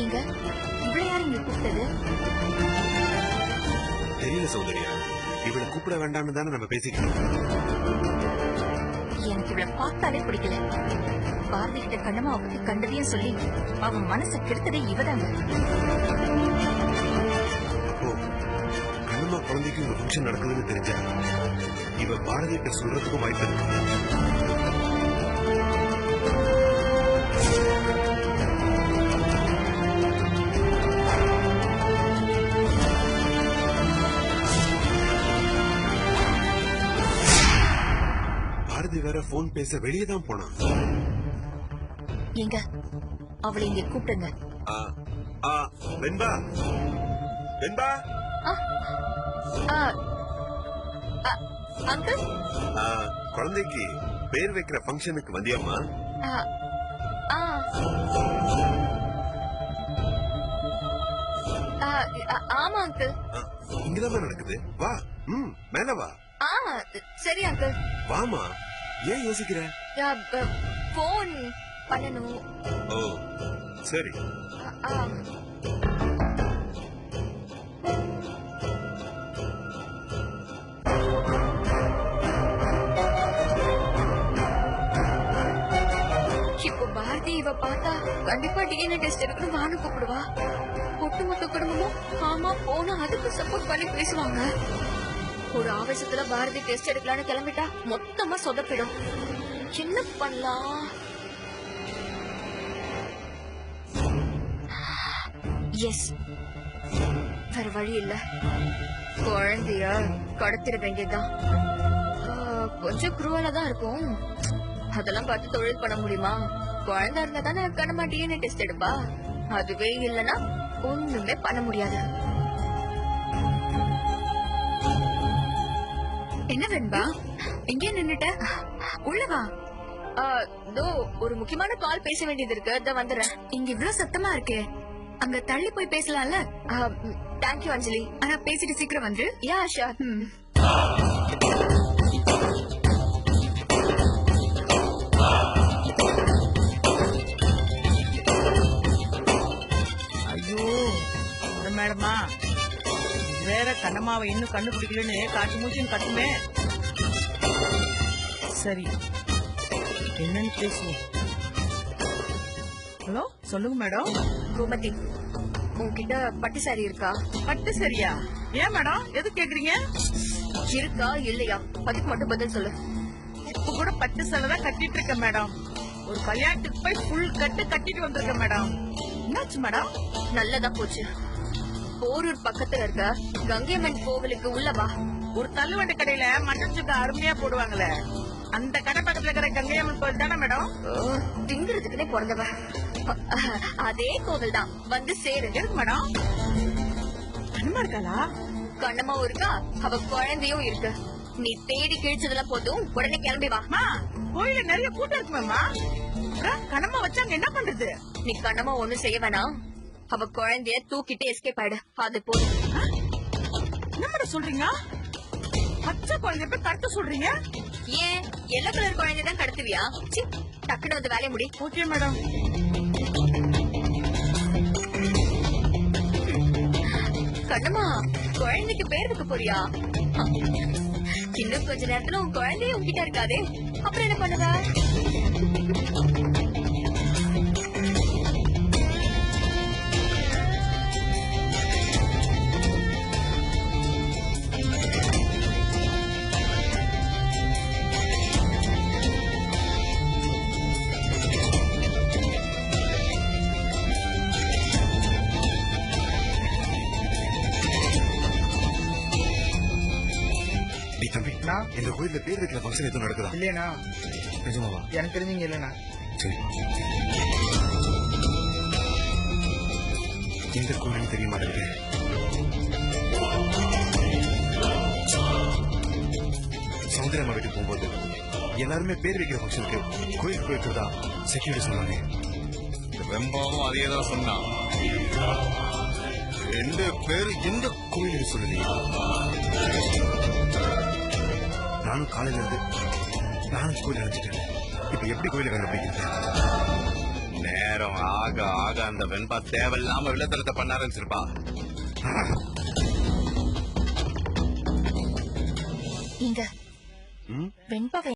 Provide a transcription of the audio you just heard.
இங்க இவ்வளவு யாரும் இங்க கூப்பிட்டது? தெரியல சௌந்தர்யா, இவளை கூப்பிட வேண்டாம்னு தானே நம்ம பேசிக்கணும். எனக்கு இவளை பார்த்தாலே பிடிக்கல. பாரதி கிட்ட கண்ணம்மாவை பத்தி கண்டதையும் சொல்லி அவன் மனசை கெடுத்ததே இவதாங்க. அப்போ கண்ணம்மா குழந்தைக்கு ஒரு ஃபங்க்ஷன் நடக்குதுன்னு தெரிஞ்சா இவ பாரதி கிட்ட சொல்றதுக்கும் வாய்ப்பு இருக்கு. பாரதி வேற போன் பேச வெளியே தான் போனா. எங்க அவளை இங்க கூப்பிடுங்க. வெண்பா, வெண்பா. அங்கிள், குழந்தைக்கு பேர் வைக்கிற ஃபங்க்ஷனுக்கு வந்தியாமா? ஆமா அங்கிள். இங்கதான் நடக்குது. வா, மேல வா. சரி அங்கிள். வாமா, ஏன் யோசிக்கிற? போன் பண்ணணும். ஓ சரி. இப்போ பாரதி இவ பார்த்தா கண்டிப்பா டிஎன்ஏ டெஸ்ட் எடுக்கணும் வான்னு கூப்பிடுவா. ஒட்டுமொத்த குடும்பமும் ஆமா போனா அதுக்கு சப்போர்ட் பண்ணி பேசுவாங்க. ஒரு ஆவேசத்துல பாரதி டெஸ்ட் எடுக்கலான்னு கிளம்பிட்டா மொத்தமா சொதப்பிடும். என்ன பண்ணலாம்? எஸ், வேற வழி இல்ல. குழந்தைய கடத்திட வேண்டியதுதான். கொஞ்சம் குரூவலா தான் இருக்கும். அதெல்லாம் பார்த்து தொழில் பண்ண முடியுமா? குழந்தை இருந்தா தானே கண்ணம்மா டிஎன்ஏ டெஸ்ட் எடுப்பா. அதுவே இல்லைன்னா ஒண்ணுமே பண்ண முடியாது. என்ன வேண்பா, எங்கே நின்னுட்ட? உள்ளவா. ஒரு முக்கியமான கால் பேச வேண்டியது இருக்கு, அதான் வந்துடுறேன். இங்க இவ்வளவு சத்தமா இருக்கே, அங்க தள்ளி போய் பேசலாம்ல? தேங்க்யூ அஞ்சலி. ஆனா பேசிட்டு சீக்கிரம் வந்து. Yeah sure. ஐயோ மேடமா, வேற கண்ணம்மாவை இன்னும் கண்டுபிடிக்கலன்னு காட்டு மூச்சுன்னு கட்டுமே. சரி, என்னன்னு பேசுவோம். ஹலோ, சொல்லுங்க மேடம். கோமதி, உங்ககிட்ட பட்டு சாரி இருக்கா? பட்டு சரியா? ஏன் மேடம், எது கேக்குறீங்க? இருக்கா இல்லையா அதுக்கு மட்டும் பதில் சொல்லு. இப்ப கூட பட்டு சேலை தான் கட்டிட்டு இருக்கேன் மேடம். ஒரு கல்யாணத்துக்கு போய் ஃபுல் கட்டிட்டு வந்திருக்கேன் மேடம். என்னாச்சு மேடம்? நல்லதா போச்சு. போரூர் பக்கத்துல இருக்க கங்கையம்மன் கோவிலுக்கு உள்ளவா. ஒரு தள்ளுவண்டி கடையில மட்டன் சுக்கா அருமையா போடுவாங்களே, அந்த கடை பக்கத்துல இருக்கிற கங்கையம்மன் கோவில் தானே மேடம்? திங்கிறதுக்குனே பிறந்தவ. அதே கோவில் தான், வந்து சேரு. எதுக்கு மேடம்? கண்ணம்மா இருக்காளா? கண்ணம்மாவும் இருக்கா, அவ குழந்தையும் இருக்கு. நீ தேடி கிழிச்சதெல்லாம் போதும், உடனே கிளம்பி வா. கோயில நிறைய கூட்டம் இருக்குமாமா. கண்ணம்மா வச்சாங்க என்ன பண்றது? நீ கண்ணம்மா ஒண்ணும் செய்ய வேணாம், அவ குழந்தைய தூக்கிட்டு எஸ்கேப் ஆயிடு. அது போதும். என்ன மேடம் சொல்றீங்க? பச்சை குழந்தைய போய் கடத்த சொல்றீங்க? ஏன் எல்லோ கலர் குழந்தைதான் கடத்துவியா? டக்குனு வந்து வேலைய முடி. Okay madam. கண்ணம்மா, குழந்தைக்கு பேர் வைக்க போறியா? இன்னும் கொஞ்ச நேரத்துல உன் குழந்தைய உங்ககிட்ட இருக்காதே, அப்புறம் என்ன பண்ணுவ? தம்பி, இந்த கோயில்ல பேர் வைக்கிற ஃபங்க்ஷன் எதுவும் நடக்குதா? இல்லையா? நிஜமாவா? எனக்கு தெரிஞ்சீங்க இல்லைண்ணா. சரி, எந்த கோயில்னு தெரிய மாட்டேங்குது. சௌந்தர்யம்மா வீட்டுக்கு போகும்போது எல்லாருமே பேர் வைக்கிற ஃபங்க்ஷனுக்கு கோயிலுக்கு போயிருக்கிறதா செக்யூரிட்டி சொன்னாங்க. வெம்பாவும் அதே தான் சொன்னான். 2 பேர் எந்த கோயிலுக்கு சொல்லலையா? நானும் காலையில இருந்து கோயில் நினைச்சிட்டேன். இப்ப எப்படி கோயில கண்டுபிடிக்கிறது? நேரம் ஆக ஆக அந்த வெண்பா தேவையில்லாம வில்லத்தனத்தை பண்ண ஆரம்பிச்சிருப்பா. இங்க ம்? வெண்பாவை